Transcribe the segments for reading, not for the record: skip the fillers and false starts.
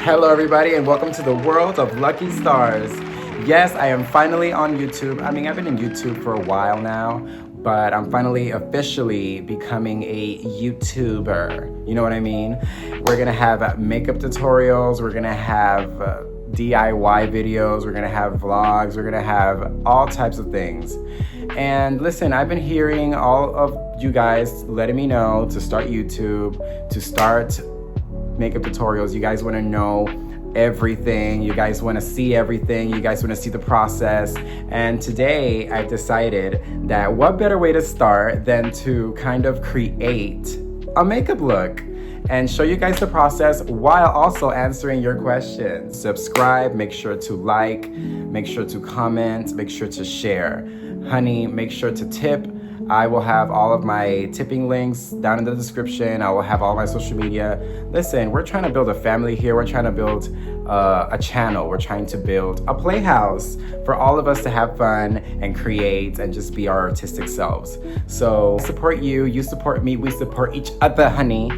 Hello, everybody, and welcome to the world of Lucky Stars. Yes, I am finally on YouTube. I mean, I've been in YouTube for a while now, but I'm finally officially becoming a YouTuber. You know what I mean? We're gonna have makeup tutorials, we're gonna have DIY videos, we're gonna have vlogs, we're gonna have all types of things. And listen, I've been hearing all of you guys letting me know to start YouTube, to start makeup tutorials. You guys want to know everything, you guys want to see everything, you guys want to see the process. And today I've decided that what better way to start than to kind of create a makeup look and show you guys the process while also answering your questions. Subscribe, make sure to like, make sure to comment, make sure to share. Honey, make sure to tip. I will have all of my tipping links down in the description. I will have all my social media. Listen, we're trying to build a family here. We're trying to build a channel. We're trying to build a playhouse for all of us to have fun and create and just be our artistic selves. So support you, you support me, we support each other, honey.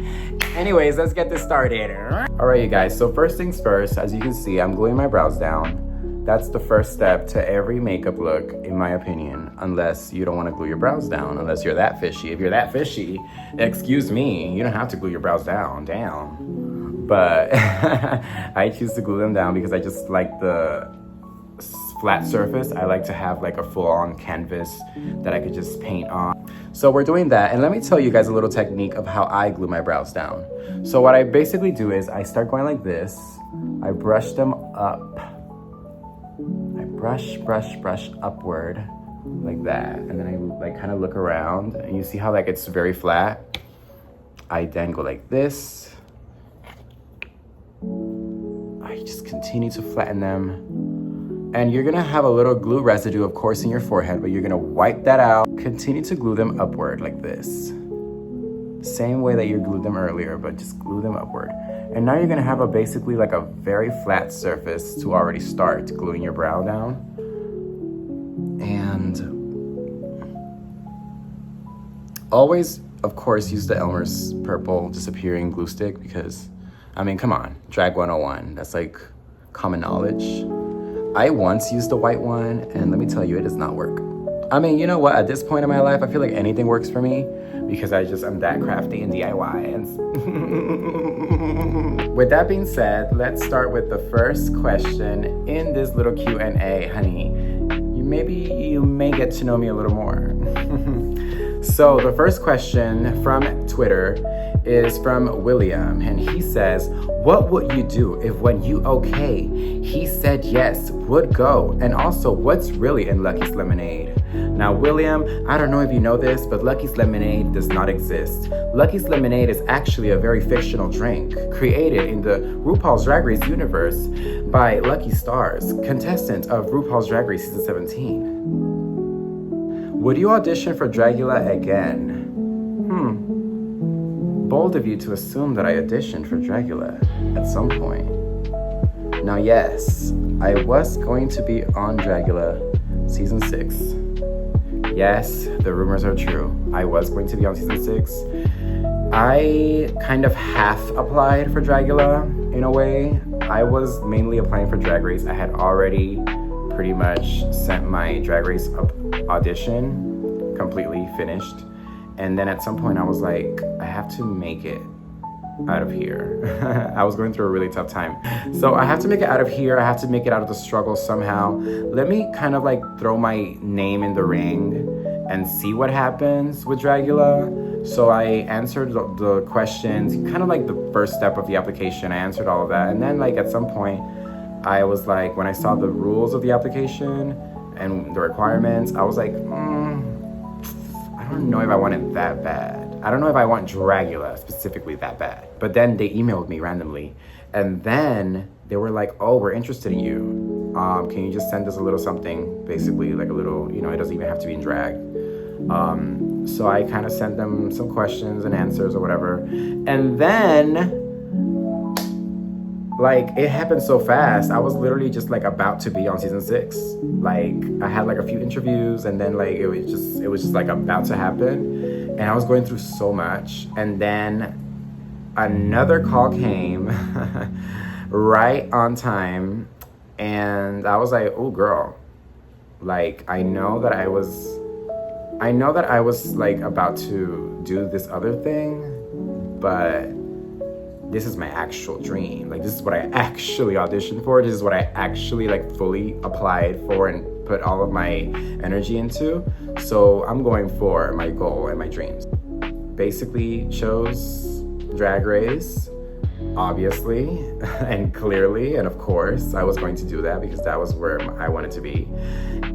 Anyways, let's get this started. All right, you guys, so first things first, as you can see, I'm gluing my brows down. That's the first step to every makeup look, in my opinion, unless you don't want to glue your brows down, unless you're that fishy. If you're that fishy, excuse me, you don't have to glue your brows down. But I choose to glue them down because I just like the flat surface. I like to have like a full-on canvas that I could just paint on. So we're doing that, and let me tell you guys a little technique of how I glue my brows down. So what I basically do is I start going like this. I brush them up. I brush upward like that. And then I like kind of look around and you see how like it's very flat. I then go like this. I just continue to flatten them. And you're gonna have a little glue residue, of course, in your forehead, but you're gonna wipe that out. Continue to glue them upward like this. Same way that you glued them earlier, but just glue them upward. And now you're gonna have basically like a very flat surface to already start gluing your brow down. And always, of course, use the Elmer's purple disappearing glue stick because, I mean, come on, drag 101, that's like common knowledge. I once used the white one, and let me tell you, it does not work. I mean, you know what, at this point in my life, I feel like anything works for me because I'm that crafty and DIY. And with that being said, let's start with the first question in this little Q&A, honey. You may get to know me a little more. So the first question from Twitter is from William, and he says, what would you do if when you okay, he said yes, would go? And also, what's really in Lucky's Lemonade? Now, William, I don't know if you know this, but Lucky's Lemonade does not exist. Lucky's Lemonade is actually a very fictional drink created in the RuPaul's Drag Race universe by Lucky Stars, contestant of RuPaul's Drag Race Season 17. Would you audition for Dragula again? Bold of you to assume that I auditioned for Dragula at some point. Now, yes, I was going to be on Dragula Season 6. Yes, the rumors are true. I was going to be on Season 6. I kind of half applied for Dragula in a way. I was mainly applying for Drag Race. I had already pretty much sent my Drag Race audition, completely finished. And then at some point I was like, I have to make it out of here. I was going through a really tough time. So I have to make it out of here. I have to make it out of the struggle somehow. Let me kind of like throw my name in the ring and see what happens with Dragula. So I answered the questions, kind of like the first step of the application. I answered all of that. And then like at some point, I was like, when I saw the rules of the application and the requirements, I was like, I don't know if I want it that bad. I don't know if I want Dragula specifically that bad. But then they emailed me randomly. And then they were like, oh, we're interested in you. Can you just send us a little something? Basically like a little, it doesn't even have to be in drag. So I kind of sent them some questions and answers or whatever. And then, like, it happened so fast. I was literally just like about to be on Season 6. Like, I had like a few interviews and then like it was just like about to happen. And I was going through so much. And then another call came right on time. And I was like, oh girl, like I know that I was like about to do this other thing, but this is my actual dream. Like this is what I actually auditioned for. This is what I actually like fully applied for and put all of my energy into. So I'm going for my goal and my dreams. Basically chose Drag Race, obviously, and clearly, and of course, I was going to do that because that was where I wanted to be.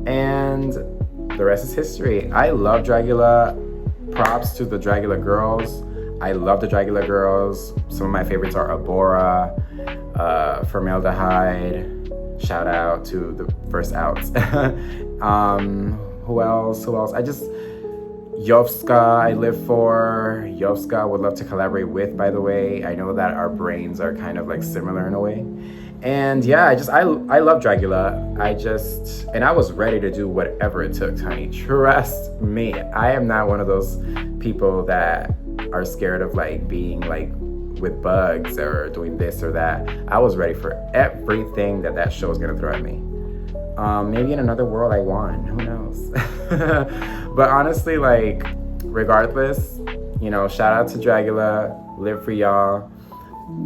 And the rest is history. I love Dragula. Props to the Dragula girls. I love the Dragula girls. Some of my favorites are Abora, Formaldehyde. Shout out to the first outs. Who else? Yovska, I live for. Yovska would love to collaborate with, by the way. I know that our brains are kind of like similar in a way. And yeah, I love Dragula. And I was ready to do whatever it took, honey. Trust me. I am not one of those people that are scared of like being like with bugs or doing this or that. I was ready for everything that show was gonna throw at me. Maybe in another world I won, who knows? But honestly, like, regardless, you know, shout out to Dragula, live for y'all.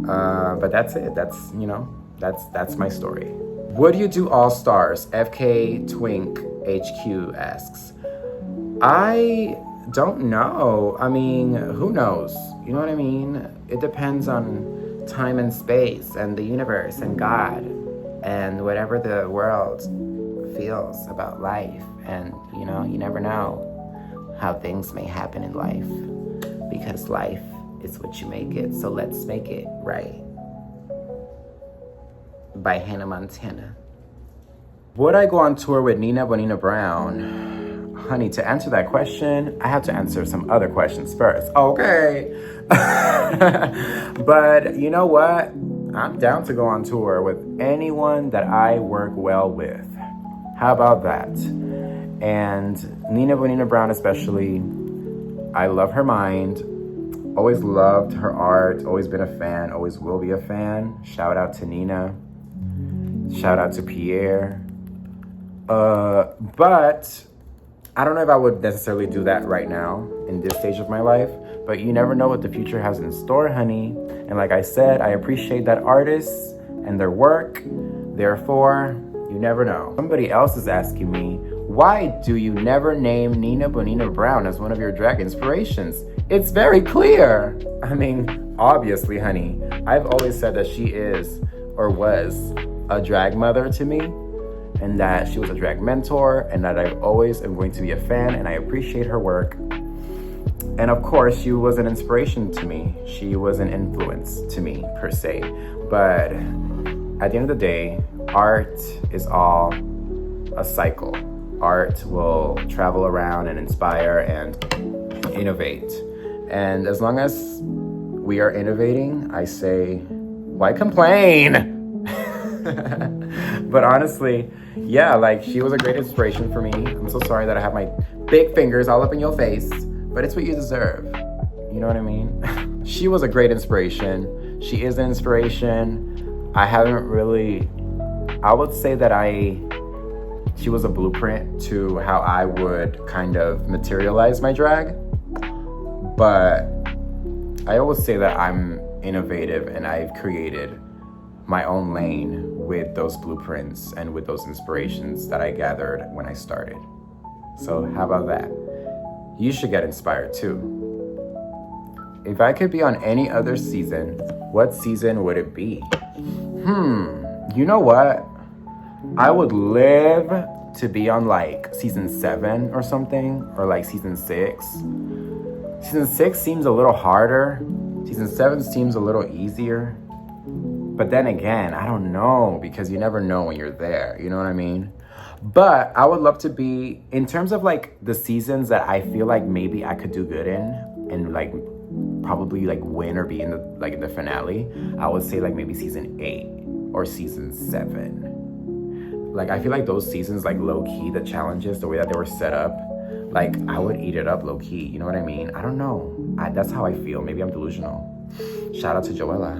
But that's it, that's my story. Would you do All Stars? FK Twink HQ asks. I don't know. I mean, who knows? You know what I mean? It depends on time and space and the universe and God and whatever the world feels about life. And, you know, you never know how things may happen in life because life is what you make it. So let's make it right. By Hannah Montana. Would I go on tour with Nina Bonina Brown? Honey, to answer that question, I have to answer some other questions first. Okay. But you know what? I'm down to go on tour with anyone that I work well with. How about that? And Nina Bonina Brown especially, I love her mind. Always loved her art, always been a fan, always will be a fan. Shout out to Nina. Shout out to Pierre. But I don't know if I would necessarily do that right now in this stage of my life, but you never know what the future has in store, honey. And like I said, I appreciate that artists and their work. Therefore, you never know. Somebody else is asking me, why do you never name Nina Bonina Brown as one of your drag inspirations? It's very clear. I mean, obviously, honey, I've always said that she is or was a drag mother to me, and that she was a drag mentor, and that I always am going to be a fan, and I appreciate her work. And of course, she was an inspiration to me. She was an influence to me, per se. But at the end of the day, art is all a cycle. Art will travel around and inspire and innovate. And as long as we are innovating, I say, why complain? But honestly, yeah, like she was a great inspiration for me. I'm so sorry that I have my big fingers all up in your face, but it's what you deserve. You know what I mean? She was a great inspiration. She is an inspiration. I would say that she was a blueprint to how I would kind of materialize my drag. But I always say that I'm innovative and I've created my own lane with those blueprints and with those inspirations that I gathered when I started. So how about that? You should get inspired too. If I could be on any other season, what season would it be? You know what? I would live to be on like season 7 or something, or like season 6. Season 6 seems a little harder. Season 7 seems a little easier. But then again, I don't know, because you never know when you're there, you know what I mean? But I would love to be, in terms of like the seasons that I feel like maybe I could do good in, and like probably like win or be in the finale, I would say like maybe season 8 or season 7. Like I feel like those seasons, like low key, the challenges, the way that they were set up, like I would eat it up low key, you know what I mean? I don't know. That's how I feel. Maybe I'm delusional. Shout out to Joella.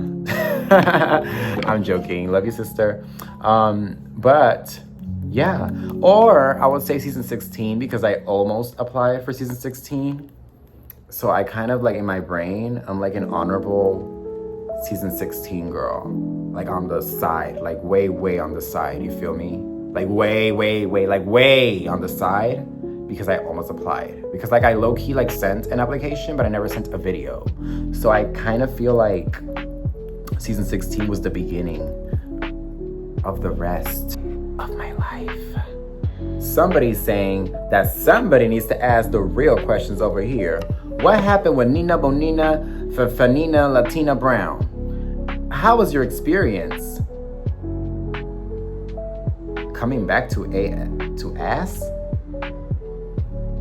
I'm joking. Love you, sister. But yeah. Or I would say season 16 because I almost applied for season 16. So I kind of like in my brain, I'm like an honorable season 16 girl. Like on the side, like way, way on the side. You feel me? Like way, way, way, like way on the side because I almost applied. Because like I low-key like sent an application, but I never sent a video. So I kind of feel like season 16 was the beginning of the rest of my life. Somebody's saying that somebody needs to ask the real questions over here. What happened with Nina Bonina for Fanina Latina Brown? How was your experience coming back to ass?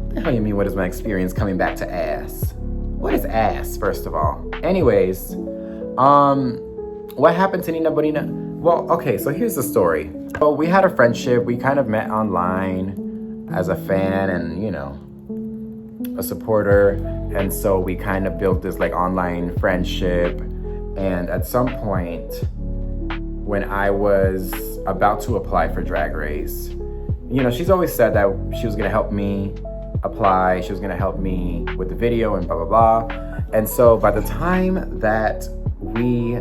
What the hell you mean, what is my experience coming back to ass? What is ass, first of all? Anyways, what happened to Nina Bonina? Well, okay, so here's the story. So we had a friendship. We kind of met online as a fan and, you know, a supporter. And so we kind of built this like online friendship. And at some point, when I was about to apply for Drag Race, you know, she's always said that she was gonna help me apply. She was gonna help me with the video and blah, blah, blah. And so by the time that we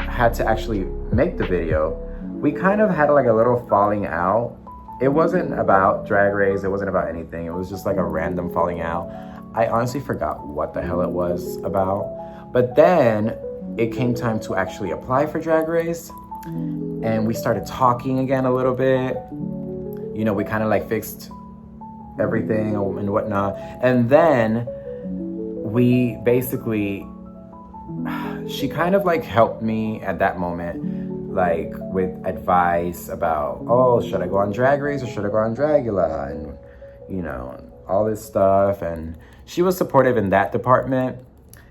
had to actually make the video, we kind of had like a little falling out. It wasn't about Drag Race. It wasn't about anything. It was just like a random falling out. I honestly forgot what the hell it was about. But then it came time to actually apply for Drag Race. And we started talking again a little bit. You know, we kind of like fixed everything and whatnot. And then we basically, she kind of like helped me at that moment, like with advice about, oh, should I go on Drag Race or should I go on Dragula? And, you know, all this stuff. And she was supportive in that department.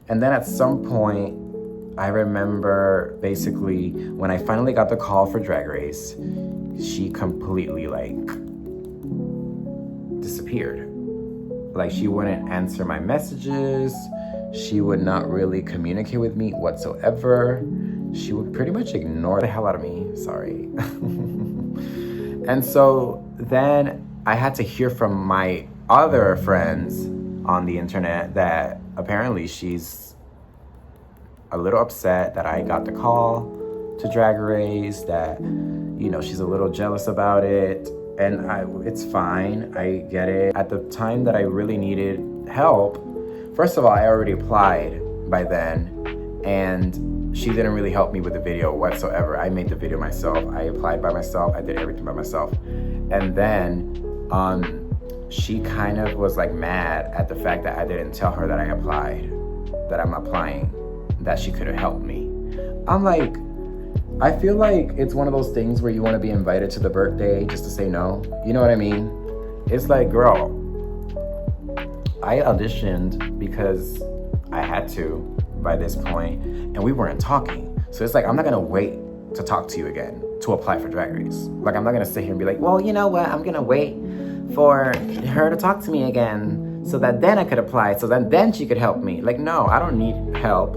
And then at some point, I remember basically when I finally got the call for Drag Race, she completely like disappeared. Like she wouldn't answer my messages. She would not really communicate with me whatsoever. She would pretty much ignore the hell out of me. Sorry. And so then I had to hear from my other friends on the internet that apparently she's a little upset that I got the call to Drag Race, that, you know, she's a little jealous about it. And it's fine, I get it. At the time that I really needed help, first of all, I already applied by then, and she didn't really help me with the video whatsoever. I made the video myself. I applied by myself. I did everything by myself. And then she kind of was like mad at the fact that I didn't tell her that I applied, that I'm applying, that she could have helped me. I'm like, I feel like it's one of those things where you want to be invited to the birthday just to say no. You know what I mean? It's like, girl, I auditioned because I had to by this point, and we weren't talking. So it's like, I'm not gonna wait to talk to you again to apply for Drag Race. Like, I'm not gonna sit here and be like, well, you know what? I'm gonna wait for her to talk to me again so that then I could apply, so that then she could help me. Like, no, I don't need help.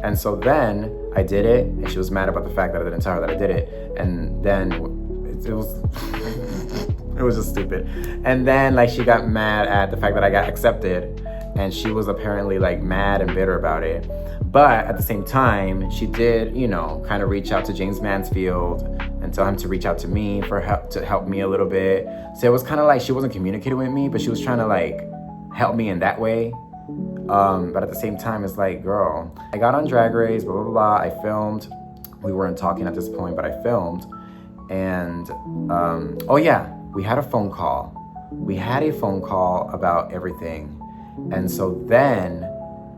And so then I did it, and she was mad about the fact that I didn't tell her that I did it. And then it was it was just stupid. And then like she got mad at the fact that I got accepted, and she was apparently like mad and bitter about it. But at the same time, she did, you know, kind of reach out to James Mansfield and tell him to reach out to me for help, to help me a little bit. So it was kind of like she wasn't communicating with me, but she was trying to like help me in that way. But at the same time, it's like, girl, I got on Drag Race, blah, blah, blah. I filmed. We weren't talking at this point, but I filmed. And, oh yeah, we had a phone call. We had a phone call about everything. And so then,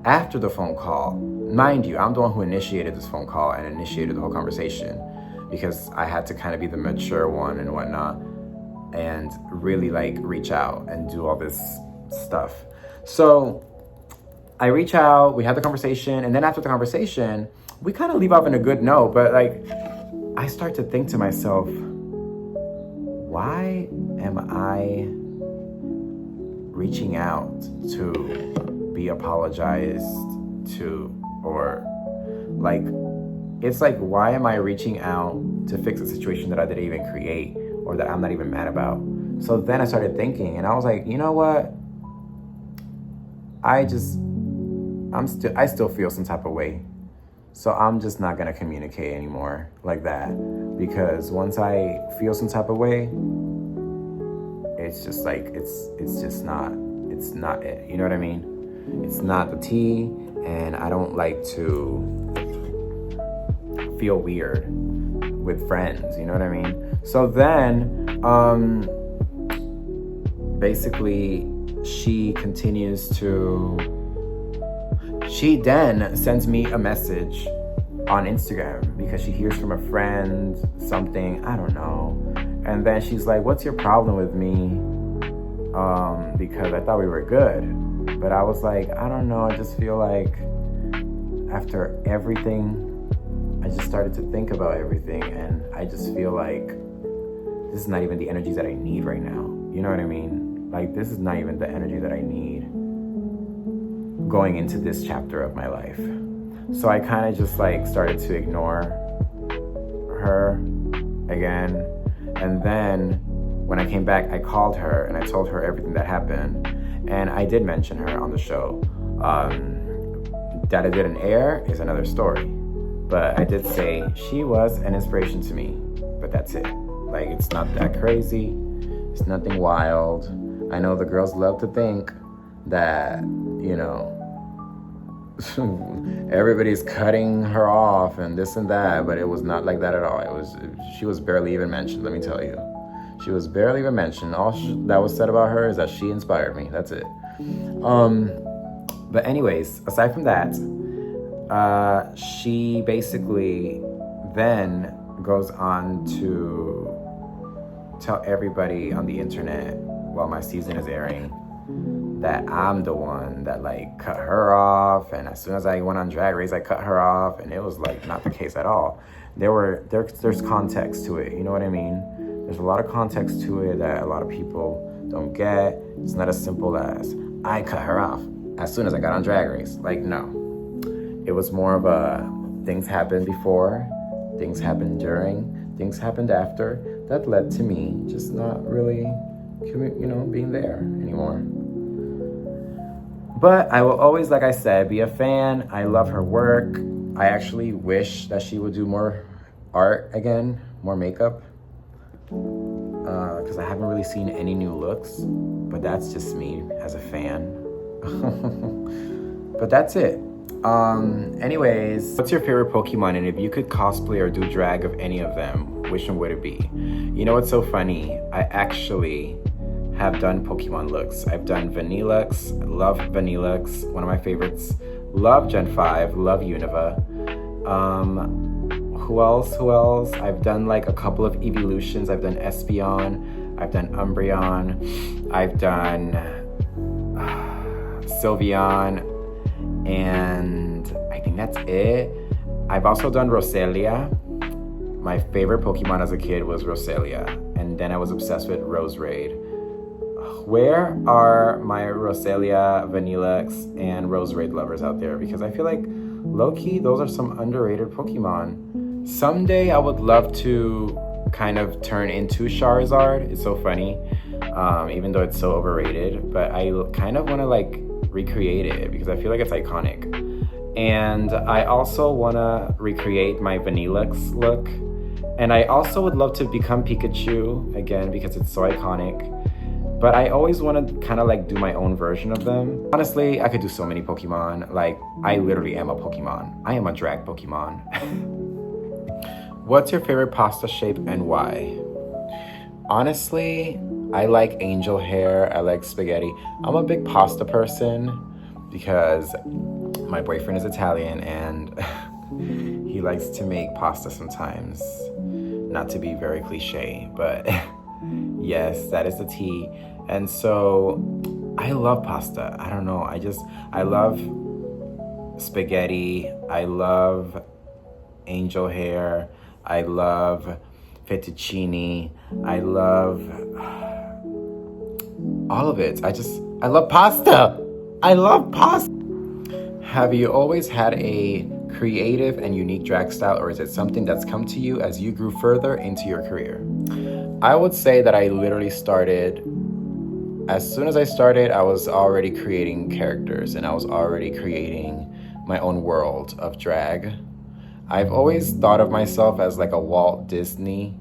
after the phone call, mind you, I'm the one who initiated this phone call and initiated the whole conversation, because I had to kind of be the mature one and whatnot and really like reach out and do all this stuff. So I reach out, we have the conversation, and then after the conversation, we kind of leave off in a good note, but like, I start to think to myself, why am I reaching out to be apologized to or like, it's like, why am I reaching out to fix a situation that I didn't even create or that I'm not even mad about? So then I started thinking, and I was like, you know what? I still feel some type of way. So I'm just not gonna communicate anymore like that, because once I feel some type of way, it's just like, it's not it. You know what I mean? It's not the tea, and I don't like to feel weird with friends. You know what I mean? So then, basically, she then sends me a message on Instagram because she hears from a friend something, I don't know. And then she's like, what's your problem with me? Because I thought we were good. But I was like, I don't know. I just feel like after everything, I just started to think about everything. And I just feel like this is not even the energy that I need right now. You know what I mean? Like, this is not even the energy that I need going into this chapter of my life. So I kind of just like started to ignore her again. And then when I came back, I called her and I told her everything that happened. And I did mention her on the show. That it didn't air is another story. But I did say she was an inspiration to me. But that's it. Like, it's not that crazy. It's nothing wild. I know the girls love to think that, you know, everybody's cutting her off and this and that, but it was not like that at all. She was barely even mentioned, let me tell you. She was barely even mentioned. All that was said about her is that she inspired me. That's it. But anyways, aside from that, she basically then goes on to tell everybody on the internet while my season is airing that I'm the one that like cut her off, and as soon as I went on Drag Race, I cut her off, and it was like not the case at all. There's context to it, you know what I mean? There's a lot of context to it that a lot of people don't get. It's not as simple as I cut her off as soon as I got on Drag Race. Like, no. It was more of a things happened before, things happened during, things happened after that led to me just not really, you know, being there anymore. But I will always, like I said, be a fan. I love her work. I actually wish that she would do more art again, more makeup. Because I haven't really seen any new looks. But that's just me as a fan. But that's it. Anyways, what's your favorite Pokemon? And if you could cosplay or do drag of any of them, which one would it be? You know what's so funny? I actually have done Pokemon looks. I've done Vanillux, love Vanillux, one of my favorites. Love Gen 5, love Unova. Who else? I've done like a couple of evolutions. I've done Espeon, I've done Umbreon, I've done Sylveon, and I think that's it. I've also done Roselia. My favorite Pokemon as a kid was Roselia, and then I was obsessed with Roserade. Where are my Roselia, Vanillux, and Roserade lovers out there? Because I feel like, low-key, those are some underrated Pokemon. Someday I would love to kind of turn into Charizard. It's so funny, even though it's so overrated. But I kind of want to like recreate it because I feel like it's iconic. And I also want to recreate my Vanillux look. And I also would love to become Pikachu again because it's so iconic. But I always want to kind of like do my own version of them. Honestly, I could do so many Pokemon. Like, I literally am a Pokemon. I am a drag Pokemon. What's your favorite pasta shape and why? Honestly, I like angel hair. I like spaghetti. I'm a big pasta person because my boyfriend is Italian and he likes to make pasta sometimes. Not to be very cliche, but yes, that is the tea. And so I love pasta. I don't know. I love spaghetti. I love angel hair. I love fettuccine. I love all of it. I love pasta. I love pasta. Have you always had a creative and unique drag style, or is it something that's come to you as you grew further into your career? I would say that I literally started, as soon as I started, I was already creating characters and I was already creating my own world of drag. I've always thought of myself as like a Walt Disney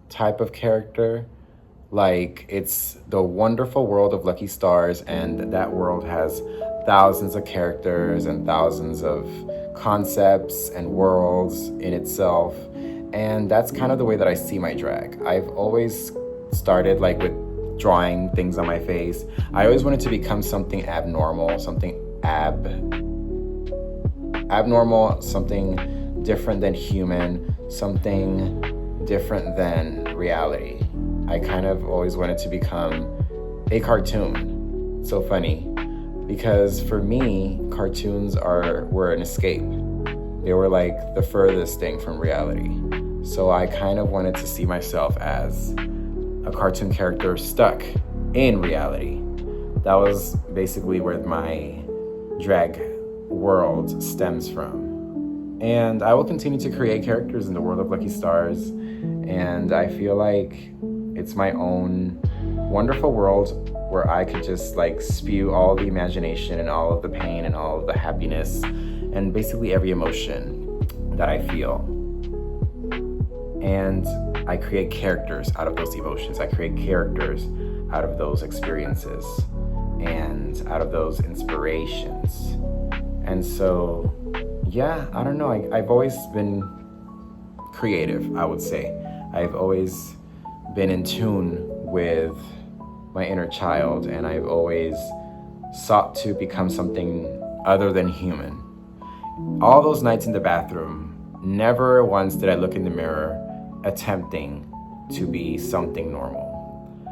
type of character. Like, it's the wonderful world of Lucky Stars, and that world has thousands of characters and thousands of concepts and worlds in itself. And that's kind of the way that I see my drag. I've always started like with drawing things on my face. I always wanted to become something abnormal, something abnormal, something different than human, something different than reality. I kind of always wanted to become a cartoon. So funny, because for me, cartoons were an escape. They were like the furthest thing from reality. So I kind of wanted to see myself as a cartoon character stuck in reality. That was basically where my drag world stems from. And I will continue to create characters in the world of Lucky Stars. And I feel like it's my own wonderful world where I could just like spew all the imagination and all of the pain and all of the happiness and basically every emotion that I feel. And I create characters out of those emotions. I create characters out of those experiences and out of those inspirations. And so, yeah, I don't know. I've always been creative, I would say. I've always been in tune with my inner child, and I've always sought to become something other than human. All those nights in the bathroom, never once did I look in the mirror attempting to be something normal.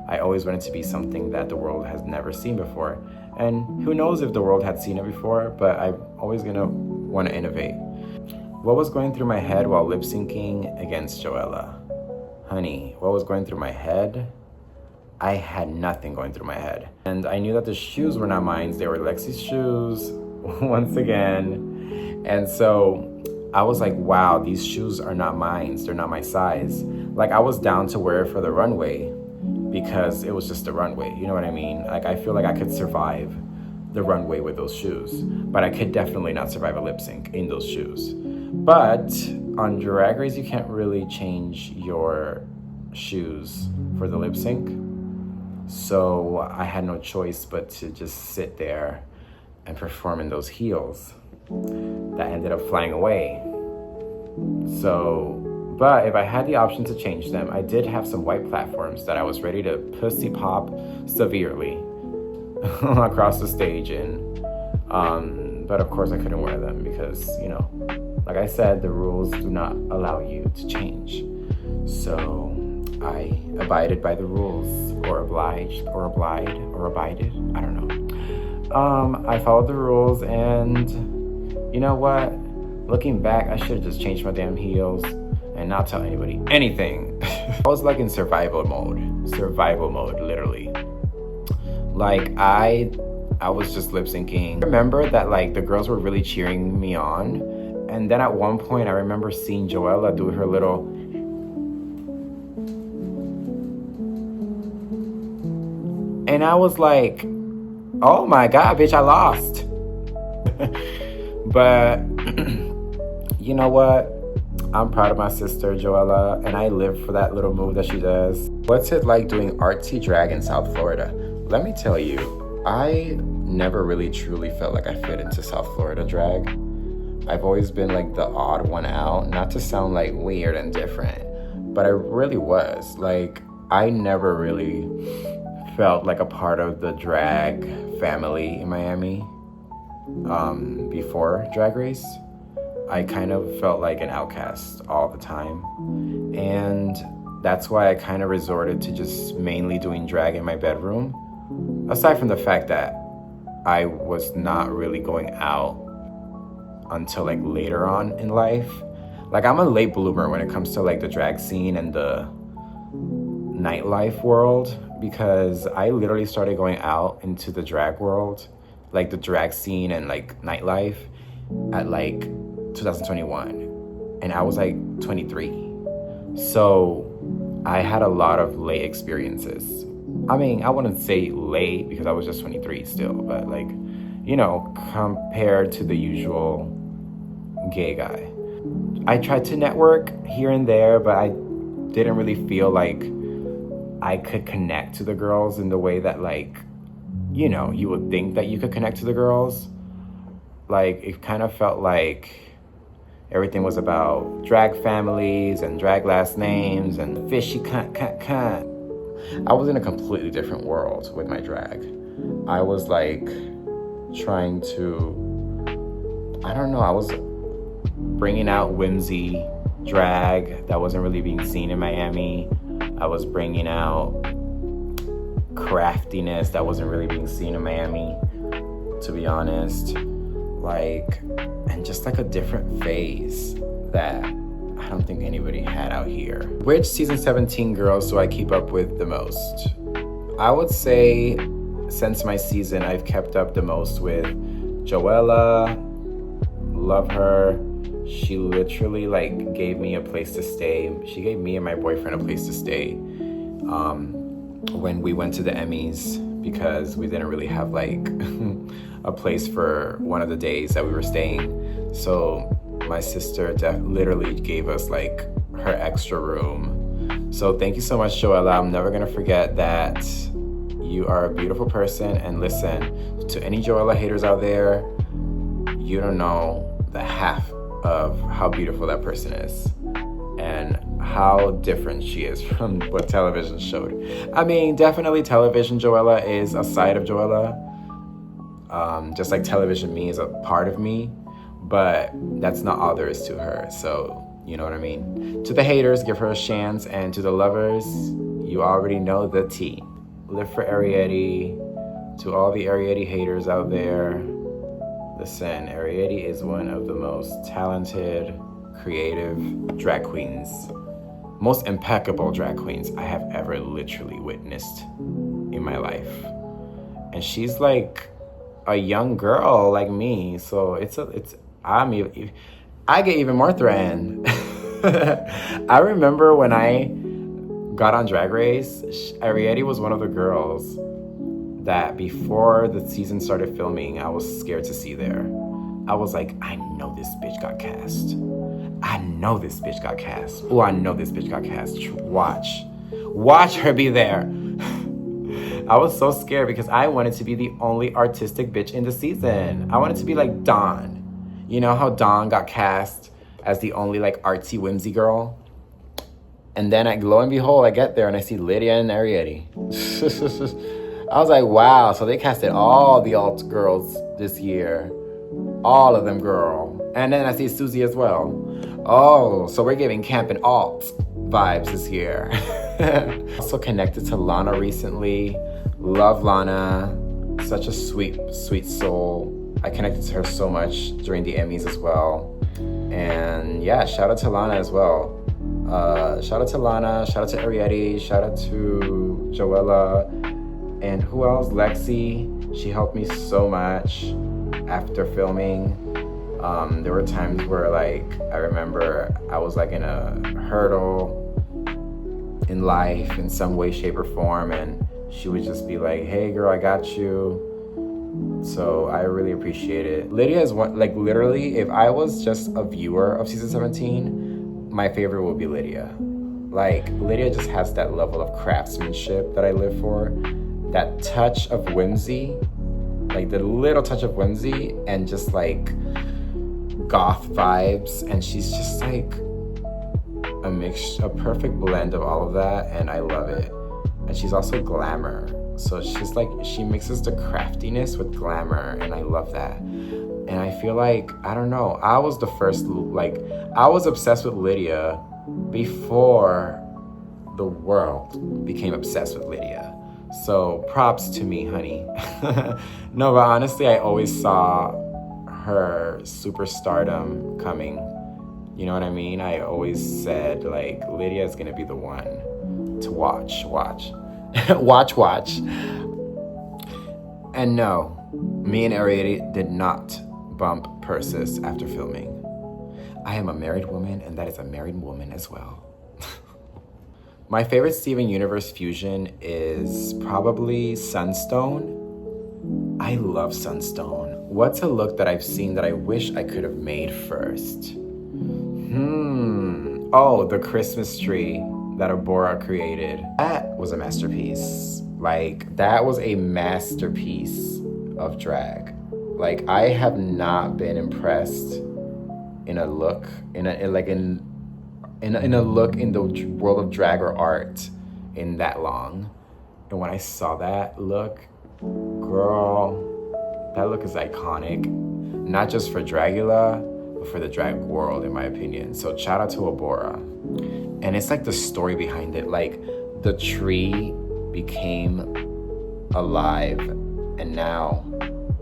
I always wanted to be something that the world has never seen before. And who knows if the world had seen it before, but I'm always gonna want to innovate. What was going through my head while lip syncing against Joella? Honey, what was going through my head? I had nothing going through my head. And I knew that the shoes were not mine. They were Lexi's shoes, once again. And so I was like, wow, these shoes are not mine. They're not my size. Like, I was down to wear it for the runway because it was just a runway. You know what I mean? Like, I feel like I could survive the runway with those shoes, but I could definitely not survive a lip sync in those shoes. But on Drag Race, you can't really change your shoes for the lip sync. So I had no choice but to just sit there and perform in those heels that ended up flying away. So, but if I had the option to change them, I did have some white platforms that I was ready to pussy pop severely across the stage in. But of course I couldn't wear them because, you know, like I said, the rules do not allow you to change. So I abided by the rules, or abided, I don't know. I followed the rules, and you know what? Looking back, I should have just changed my damn heels and not tell anybody anything. I was like in survival mode, literally. Like I was just lip syncing. I remember that like the girls were really cheering me on, and then at one point I remember seeing Joella do her little, and I was like, oh my God, bitch, I lost. But you know what? I'm proud of my sister, Joella, and I live for that little move that she does. What's it like doing artsy drag in South Florida? Let me tell you, I never really truly felt like I fit into South Florida drag. I've always been like the odd one out, not to sound like weird and different, but I really was. Like, I never really felt like a part of the drag family in Miami before Drag Race. I kind of felt like an outcast all the time, and that's why I kind of resorted to just mainly doing drag in my bedroom, aside from the fact that I was not really going out until like later on in life. Like, I'm a late bloomer when it comes to like the drag scene and the nightlife world, because I literally started going out into the drag world, like the drag scene and like nightlife, at like 2021, and I was like 23. So I had a lot of late experiences. I mean, I wouldn't say late because I was just 23 still, but like, you know, compared to the usual gay guy. I tried to network here and there, but I didn't really feel like I could connect to the girls in the way that, like, you know, you would think that you could connect to the girls. Like, it kind of felt like everything was about drag families and drag last names and fishy cunt. I was in a completely different world with my drag. I was like trying to, I don't know, I was bringing out whimsy drag that wasn't really being seen in Miami. I was bringing out craftiness that wasn't really being seen in Miami, to be honest. Like, and just like a different phase that I don't think anybody had out here. Which season 17 girls do I keep up with the most? I would say since my season, I've kept up the most with Joella. Love her. She literally like gave me a place to stay. She gave me and my boyfriend a place to stay when we went to the Emmys, because we didn't really have like a place for one of the days that we were staying. So my sister literally gave us like her extra room. So thank you so much, Joella. I'm never gonna forget that. You are a beautiful person. And listen, to any Joella haters out there, you don't know the half of how beautiful that person is and how different she is from what television showed. I mean, definitely television Joella is a side of Joella. Just like television me is a part of me, but that's not all there is to her. So, you know what I mean? To the haters, give her a chance. And to the lovers, you already know the tea. Live for Arrietty. To all the Arrietty haters out there, listen, Arrietty is one of the most talented, creative drag queens, most impeccable drag queens I have ever literally witnessed in my life. And she's like a young girl like me, so I get even more threatened. I remember when I got on Drag Race, Arrietty was one of the girls that before the season started filming, I was scared to see there. I was like, I know this bitch got cast. I know this bitch got cast. Oh, I know this bitch got cast. Watch her be there. I was so scared because I wanted to be the only artistic bitch in the season. I wanted to be like Dawn. You know how Dawn got cast as the only like artsy whimsy girl? And then lo and behold, I get there and I see Lydia and Arrietty. I was like, wow, so they casted all the alt girls this year. All of them, girl. And then I see Susie as well. Oh, so we're giving camp and alt vibes this year. Also connected to Lana recently. Love Lana. Such a sweet, sweet soul. I connected to her so much during the Emmys as well. And yeah, shout out to Lana as well. Shout out to Lana, shout out to Arrietty, shout out to Joella. And who else? Lexi. She helped me so much after filming. There were times where like, I remember I was like in a hurdle in life in some way, shape, or form. And she would just be like, hey girl, I got you. So I really appreciate it. Lydia is one, like literally, if I was just a viewer of season 17, my favorite would be Lydia. Like Lydia just has that level of craftsmanship that I live for. That touch of whimsy, like the little touch of whimsy and just like goth vibes. And she's just like a perfect blend of all of that. And I love it. And she's also glamour. So she's like, she mixes the craftiness with glamour. And I love that. And I feel like, I don't know, I was the first, like, I was obsessed with Lydia before the world became obsessed with Lydia. So props to me, honey. No, but honestly, I always saw her superstardom coming. You know what I mean? I always said, like, Lydia is gonna be the one to watch. watch. And no, me and Arrietty did not bump purses after filming. I am a married woman, and that is a married woman as well. My favorite Steven Universe fusion is probably Sunstone. I love Sunstone. What's a look that I've seen that I wish I could have made first? Oh, the Christmas tree that Abora created. That was a masterpiece. Like, that was a masterpiece of drag. Like, I have not been impressed in a look, in a look in the world of drag or art in that long. And when I saw that look, girl, that look is iconic, not just for Dragula, but for the drag world, in my opinion. So shout out to Abora. And it's like the story behind it. Like, the tree became alive, and now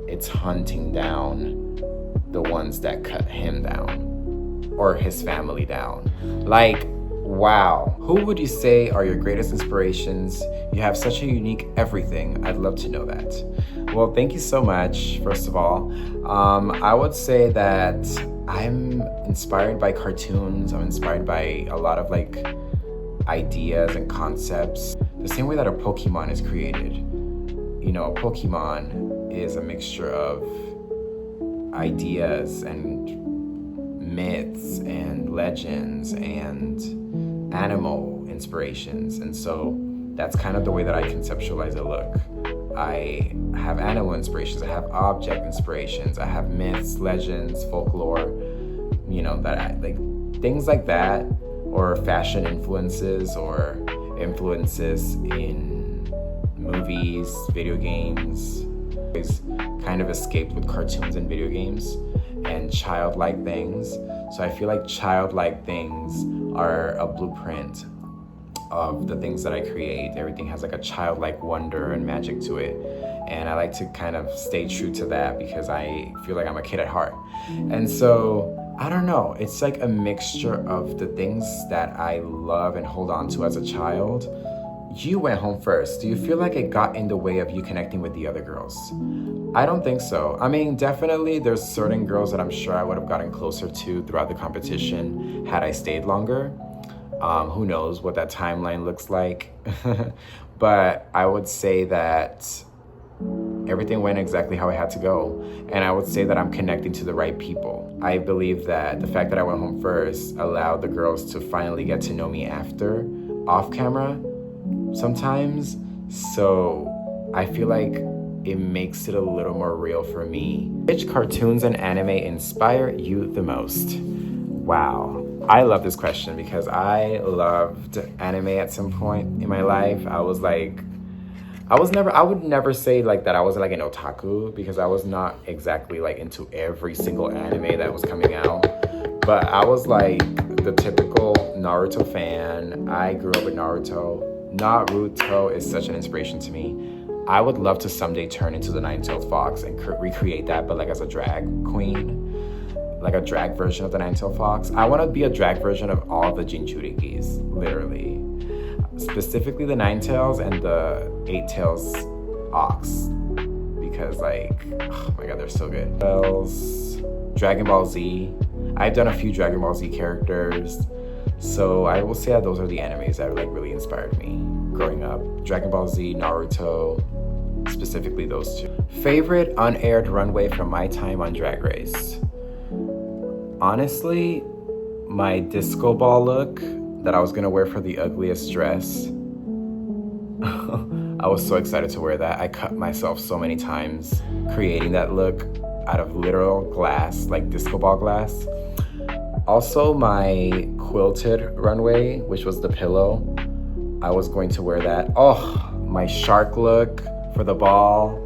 it's hunting down the ones that cut him down or his family down. Like, wow. Who would you say are your greatest inspirations? You have such a unique everything. I'd love to know that. Well, thank you so much, first of all. I would say that I'm inspired by cartoons. I'm inspired by a lot of like ideas and concepts. The same way that a Pokemon is created. You know, a Pokemon is a mixture of ideas and myths and legends and animal inspirations. And so that's kind of the way that I conceptualize a look. I have animal inspirations, I have object inspirations, I have myths, legends, folklore, you know, that I like things like that, or fashion influences or influences in movies, video games. Always kind of escaped with cartoons and video games and childlike things. So I feel like childlike things are a blueprint of the things that I create. Everything has like a childlike wonder and magic to it. And I like to kind of stay true to that because I feel like I'm a kid at heart. And so, I don't know, it's like a mixture of the things that I love and hold on to as a child. You went home first. Do you feel like it got in the way of you connecting with the other girls? I don't think so. I mean, definitely there's certain girls that I'm sure I would have gotten closer to throughout the competition had I stayed longer. Who knows what that timeline looks like. But I would say that everything went exactly how it had to go. And I would say that I'm connecting to the right people. I believe that the fact that I went home first allowed the girls to finally get to know me after, off camera, sometimes. So I feel like it makes it a little more real for me. Which cartoons and anime inspire you the most? Wow. I love this question because I loved anime at some point in my life. I would never say like that I was like an otaku because I was not exactly like into every single anime that was coming out. But I was like the typical Naruto fan. I grew up with Naruto. Naruto is such an inspiration to me. I would love to someday turn into the Nine-Tailed Fox and recreate that, but like as a drag queen. Like a drag version of the Nine-Tailed Fox. I want to be a drag version of all the Jinchurikis, literally. Specifically the Nine-Tails and the Eight-Tails Ox. Because like, oh my god, they're so good. Dragon Ball Z. I've done a few Dragon Ball Z characters. So I will say that those are the animes that like really inspired me growing up. Dragon Ball Z, Naruto, specifically those two. Favorite unaired runway from my time on Drag Race? Honestly, my disco ball look that I was gonna wear for the ugliest dress. I was so excited to wear that. I cut myself so many times creating that look out of literal glass, like disco ball glass. Also my quilted runway, which was the pillow. I was going to wear that. Oh, my shark look for the ball.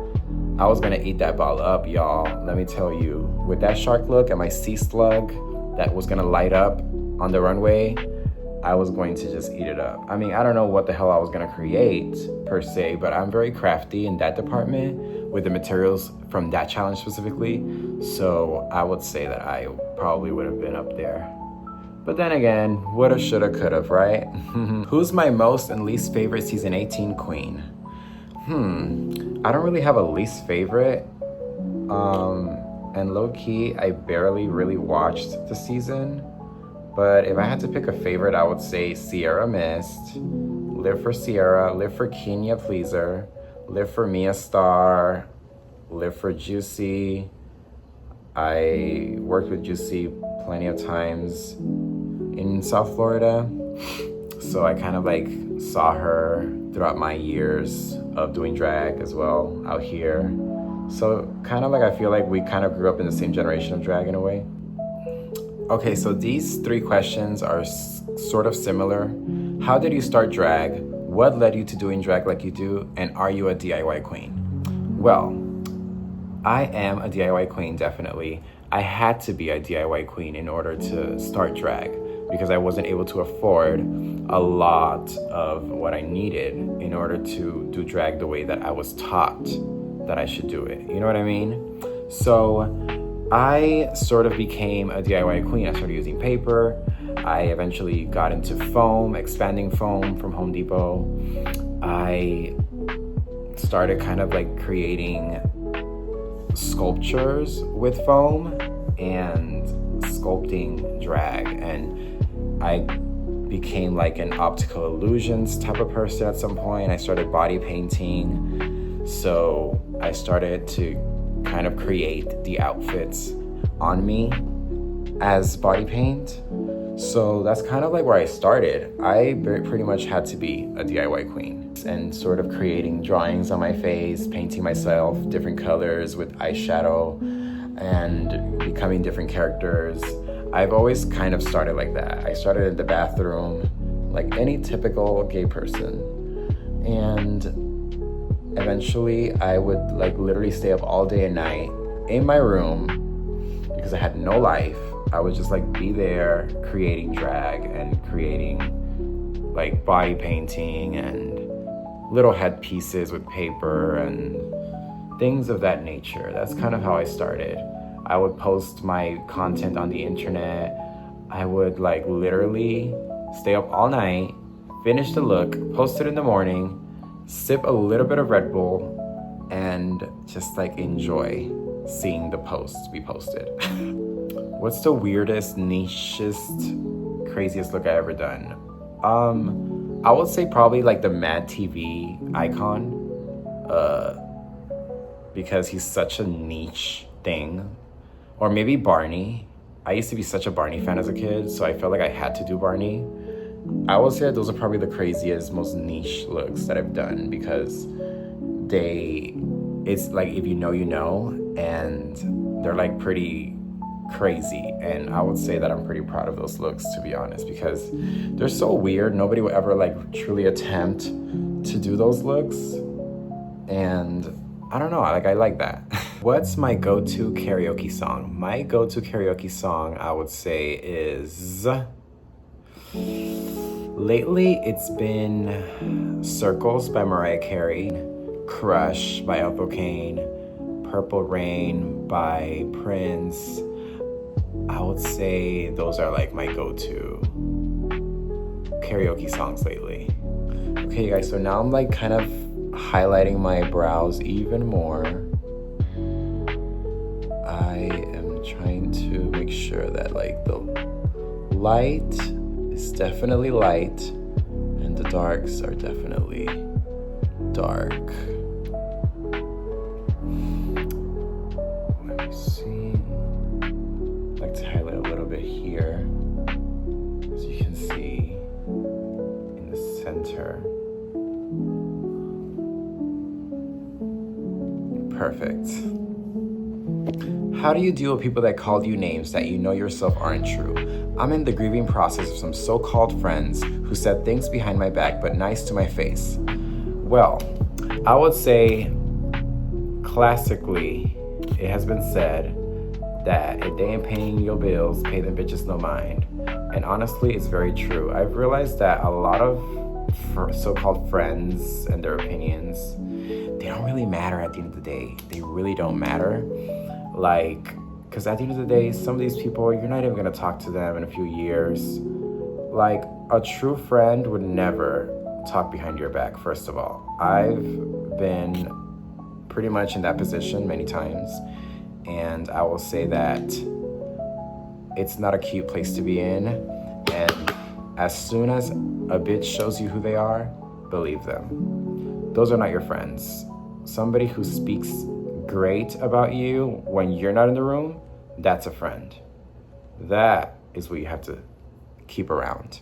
I was gonna eat that ball up, y'all. Let me tell you, with that shark look and my sea slug that was gonna light up on the runway, I was going to just eat it up. I mean, I don't know what the hell I was gonna create per se, but I'm very crafty in that department with the materials from that challenge specifically. So I would say that I probably would have been up there. But then again, woulda, shoulda, coulda, right? Who's my most and least favorite season 18 queen? I don't really have a least favorite. And low-key, I barely really watched the season. But if I had to pick a favorite, I would say Sierra Mist, Live for Sierra, Live for Kenya Pleaser, Live for Mia Star, Live for Juicy. I worked with Juicy plenty of times in South Florida. So I kind of like saw her throughout my years of doing drag as well out here. So kind of like I feel like we kind of grew up in the same generation of drag in a way. Okay, so these 3 questions are sort of similar. How did you start drag? What led you to doing drag like you do? And are you a DIY queen? Well, I am a DIY queen, definitely. I had to be a DIY queen in order to start drag because I wasn't able to afford a lot of what I needed in order to do drag the way that I was taught that I should do it. You know what I mean? So I sort of became a DIY queen. I started using paper. I eventually got into foam, expanding foam from Home Depot. I started kind of like creating sculptures with foam and sculpting drag. And I became like an optical illusions type of person at some point. I started body painting. So I started to kind of create the outfits on me as body paint. So that's kind of like where I started. I pretty much had to be a DIY queen and sort of creating drawings on my face, painting myself different colors with eyeshadow and becoming different characters. I've always kind of started like that. I started in the bathroom like any typical gay person. And eventually I would like literally stay up all day and night in my room because I had no life. I would just like be there creating drag and creating like body painting and little headpieces with paper and things of that nature. That's kind of how I started. I would post my content on the internet. I would like literally stay up all night, finish the look, post it in the morning, sip a little bit of Red Bull, and just like enjoy seeing the posts be posted. What's the weirdest, nichest, craziest look I ever done? I would say probably like the Mad TV icon, because he's such a niche thing. Or maybe Barney. I used to be such a Barney fan as a kid, so I felt like I had to do Barney. I would say those are probably the craziest, most niche looks that I've done because it's like if you know, you know, and they're like pretty crazy. And I would say that I'm pretty proud of those looks, to be honest, because they're so weird. Nobody would ever like truly attempt to do those looks. And I don't know, like I like that. What's my go-to karaoke song? My go-to karaoke song, I would say, is... Lately, it's been Circles by Mariah Carey, Crush by Alpha Kane, Purple Rain by Prince. I would say those are like my go-to karaoke songs lately. Okay, guys, so now I'm like kind of highlighting my brows even more. I am trying to make sure that like the light is definitely light and the darks are definitely dark. Let me see. I'd like to highlight a little bit here, as you can see in the center. Perfect. How do you deal with people that call you names that you know yourself aren't true? I'm in the grieving process of some so-called friends who said things behind my back but nice to my face. Well, I would say classically, it has been said that if they ain't paying your bills, pay them bitches no mind. And honestly, it's very true. I've realized that a lot of so-called friends and their opinions, they don't really matter at the end of the day. They really don't matter. Like, because at the end of the day, some of these people, you're not even going to talk to them in a few years. Like, a true friend would never talk behind your back, first of all. I've been pretty much in that position many times. And I will say that it's not a cute place to be in. And as soon as a bitch shows you who they are, believe them. Those are not your friends. Somebody who speaks great about you when you're not in the room, that's a friend. That is what you have to keep around.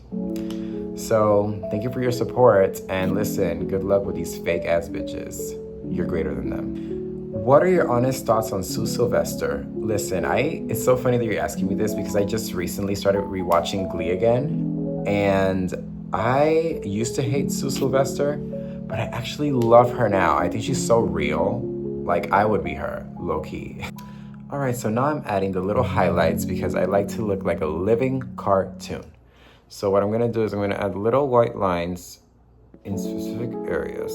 So thank you for your support, and listen, good luck with these fake ass bitches. You're greater than them. What are your honest thoughts on Sue Sylvester? Listen, it's so funny that you're asking me this because I just recently started rewatching Glee again, and I used to hate Sue Sylvester, but I actually love her now. I think she's so real. Like, I would be her, low-key. All right, so now I'm adding the little highlights because I like to look like a living cartoon. So what I'm gonna do is I'm gonna add little white lines in specific areas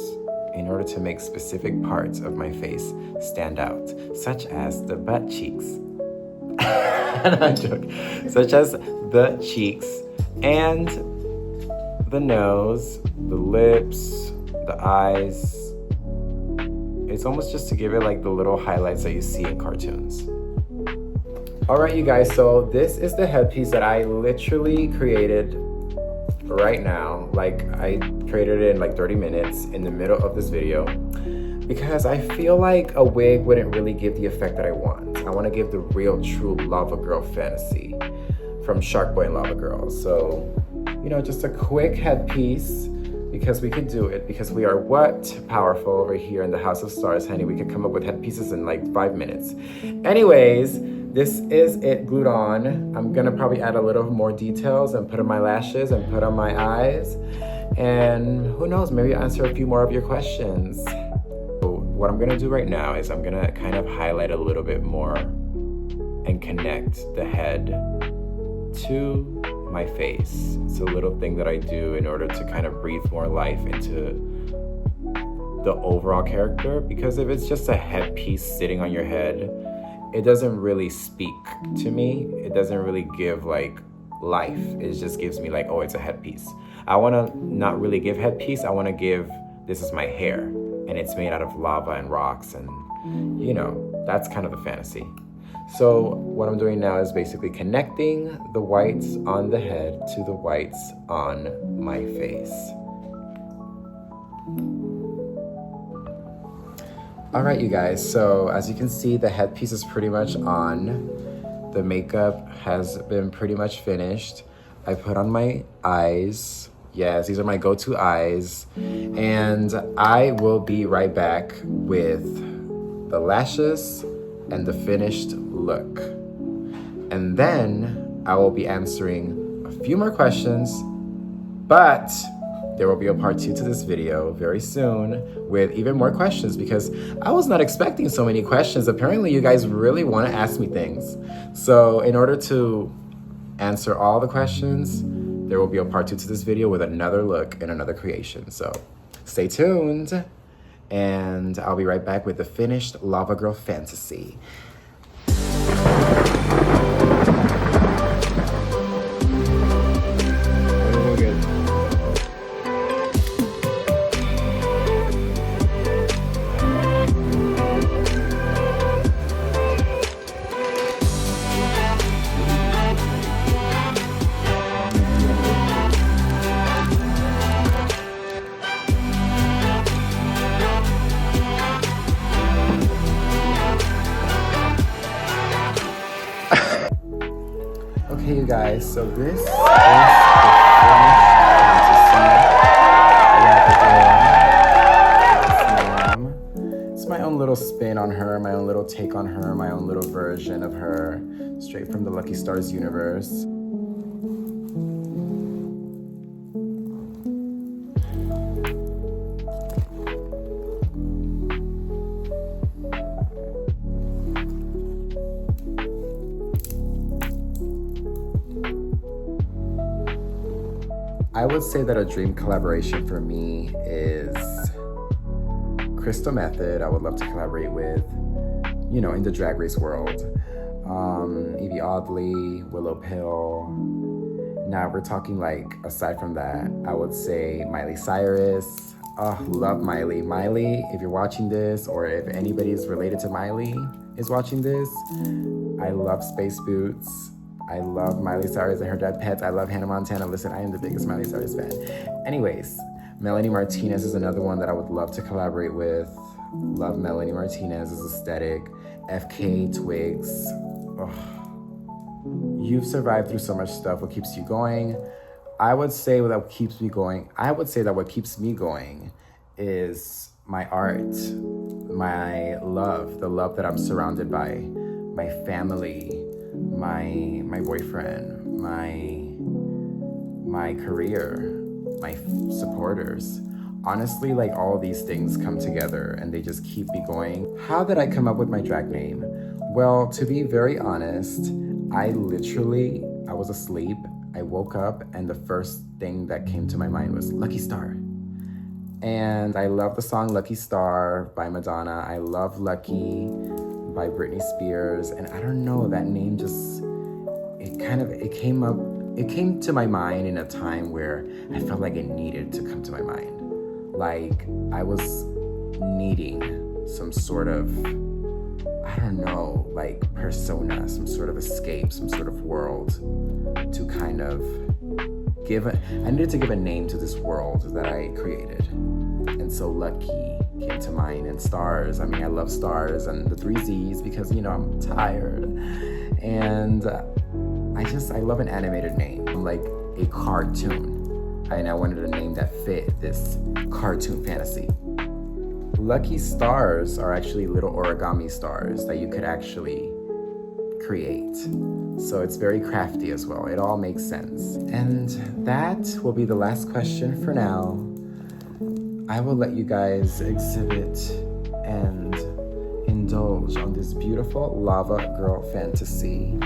in order to make specific parts of my face stand out, such as the butt cheeks. No, I'm joking. Such as the cheeks and the nose, the lips, the eyes. It's almost just to give it like the little highlights that you see in cartoons. All right, you guys, so this is the headpiece that I literally created right now. Like, I created it in like 30 minutes in the middle of this video because I feel like a wig wouldn't really give the effect that I want. I want to give the real, true Lava Girl fantasy from Shark Boy and Lava Girl. So, you know, just a quick headpiece because we could do it, because we are what? Powerful over here in the House of Stars, honey. We could come up with headpieces in like 5 minutes. Anyways, this is it glued on. I'm gonna probably add a little more details and put on my lashes and put on my eyes. And who knows, maybe I'll answer a few more of your questions. So what I'm gonna do right now is I'm gonna kind of highlight a little bit more and connect the head to my face. It's a little thing that I do in order to kind of breathe more life into the overall character, because if it's just a headpiece sitting on your head, it doesn't really speak to me. It doesn't really give like life. It just gives me like, oh, it's a headpiece. I wanna not really give headpiece. I wanna give, this is my hair and it's made out of lava and rocks, and you know, that's kind of the fantasy. So what I'm doing now is basically connecting the whites on the head to the whites on my face. All right, you guys, so as you can see, the headpiece is pretty much on. The makeup has been pretty much finished. I put on my eyes. Yes, these are my go-to eyes. And I will be right back with the lashes and the finished look. And then I will be answering a few more questions, but there will be a part 2 to this video very soon with even more questions, because I was not expecting so many questions. Apparently you guys really want to ask me things. So in order to answer all the questions, there will be a part 2 to this video with another look and another creation. So stay tuned, and I'll be right back with the finished Lava Girl fantasy. Okay, you guys, so this is the finished. It's my own little spin on her, my own little take on her, my own little version of her, straight from the Lucky Stars universe. I would say that a dream collaboration for me is Crystal Method. I would love to collaborate with, you know, in the Drag Race world. Evie Oddly, Willow Pill, Now, we're talking like, aside from that, I would say Miley Cyrus. Oh, love Miley. Miley, if you're watching this, or if anybody's related to Miley is watching this, I love Space Boots. I love Miley Cyrus and her Dead Pets. I love Hannah Montana. Listen, I am the biggest Miley Cyrus fan. Anyways, Melanie Martinez is another one that I would love to collaborate with. Love Melanie Martinez's aesthetic. FK Twigs. Oh. You've survived through so much stuff. What keeps you going? I would say that what keeps me going is my art, my love, the love that I'm surrounded by, my family, my boyfriend, my career, my supporters. Honestly, like, all these things come together and they just keep me going. How did I come up with my drag name? Well, to be very honest, I was asleep. I woke up and the first thing that came to my mind was Lucky Star. And I love the song Lucky Star by Madonna. I love Lucky by Britney Spears. And I don't know, that name just, it came to my mind in a time where I felt like it needed to come to my mind. Like, I was needing some sort of, I don't know, like, persona, some sort of escape, some sort of world to kind of I needed to give a name to this world that I created. And so Lucky came to mind, and Stars. I mean, I love Stars and the 3 Z's because, you know, I'm tired. And I love an animated name, like a cartoon. And I wanted a name that fit this cartoon fantasy. Lucky Stars are actually little origami stars that you could actually create. So it's very crafty as well. It all makes sense. And that will be the last question for now. I will let you guys exhibit and indulge on this beautiful lava girl fantasy.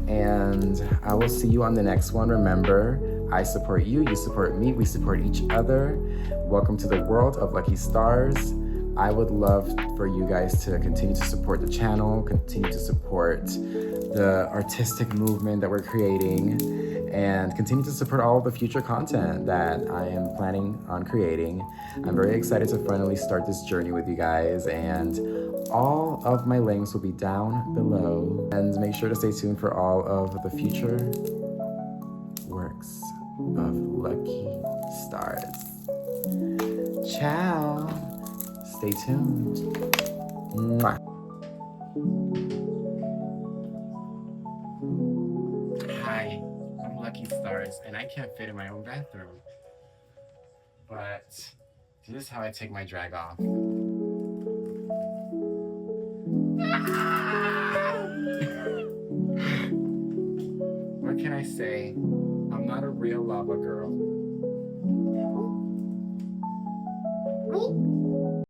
And I will see you on the next one. Remember, I support you, you support me, we support each other. Welcome to the world of Lucky Stars. I would love for you guys to continue to support the channel, continue to support the artistic movement that we're creating, and continue to support all of the future content that I am planning on creating. I'm very excited to finally start this journey with you guys, and all of my links will be down below. And make sure to stay tuned for all of the future works of Lucky Stars. Ciao. Stay tuned. Mwah. Hi, I'm Lucky Stars, and I can't fit in my own bathroom. But this is how I take my drag off. What can I say? I'm not a real lava girl.